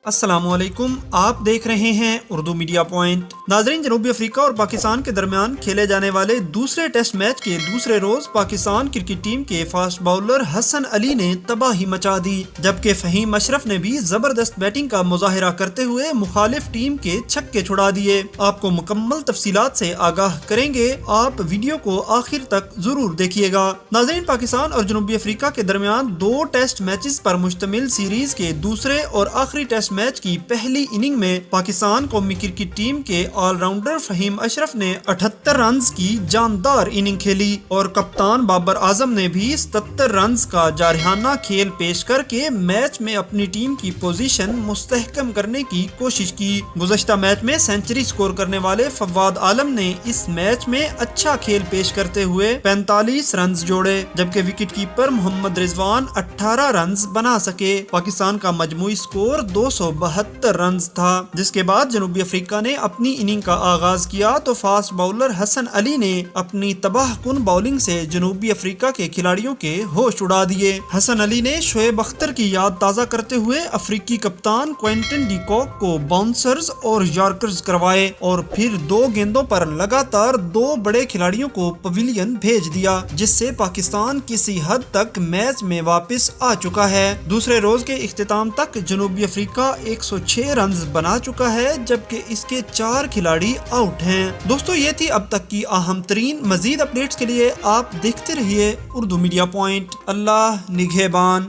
السلام علیکم، آپ دیکھ رہے ہیں اردو میڈیا پوائنٹ۔ ناظرین، جنوبی افریقہ اور پاکستان کے درمیان کھیلے جانے والے دوسرے ٹیسٹ میچ کے دوسرے روز پاکستان کرکٹ ٹیم کے فاسٹ باؤلر حسن علی نے تباہی مچا دی، جبکہ فہیم اشرف نے بھی زبردست بیٹنگ کا مظاہرہ کرتے ہوئے مخالف ٹیم کے چھکے چھڑا دیے۔ آپ کو مکمل تفصیلات سے آگاہ کریں گے، آپ ویڈیو کو آخر تک ضرور دیکھیے گا۔ ناظرین، پاکستان اور جنوبی افریقہ کے درمیان دو ٹیسٹ میچز پر مشتمل سیریز کے دوسرے اور آخری ٹیسٹ میچ کی پہلی اننگ میں پاکستان قومی کرکٹ ٹیم کے آل راؤنڈر فہیم اشرف نے 78 رنز کی جاندار اننگ کھیلی اور کپتان بابر اعظم نے بھی 77 رنز کا جارحانہ کھیل پیش کر کے میچ میں اپنی ٹیم کی پوزیشن مستحکم کرنے کی کوشش کی۔ گزشتہ میچ میں سینچری سکور کرنے والے فواد عالم نے اس میچ میں اچھا کھیل پیش کرتے ہوئے 45 رنز جوڑے، جبکہ وکٹ کیپر محمد رضوان 18 رنز بنا سکے۔ پاکستان کا مجموعی سکور 272 رنز تھا۔ جس کے بعد جنوبی افریقہ نے اپنی اننگ کا آغاز کیا تو فاسٹ باؤلر حسن علی نے اپنی تباہ کن باؤلنگ سے جنوبی افریقہ کے کھلاڑیوں کے ہوش اڑا دیے۔ حسن علی نے شعیب اختر کی یاد تازہ کرتے ہوئے افریقی کپتان کوئنٹن ڈی کوک کو باؤنسرز اور یارکرز کروائے اور پھر 2 گیندوں پر لگاتار 2 بڑے کھلاڑیوں کو پویلین بھیج دیا، جس سے پاکستان کسی حد تک میچ میں واپس آ چکا ہے۔ دوسرے روز کے اختتام تک جنوبی افریقہ 106 رنز بنا چکا ہے، جبکہ اس کے 4 کھلاڑی آؤٹ ہیں۔ دوستو، یہ تھی اب تک کی اہم ترین۔ مزید اپڈیٹس کے لیے آپ دیکھتے رہیے اردو میڈیا پوائنٹ۔ اللہ نگہبان۔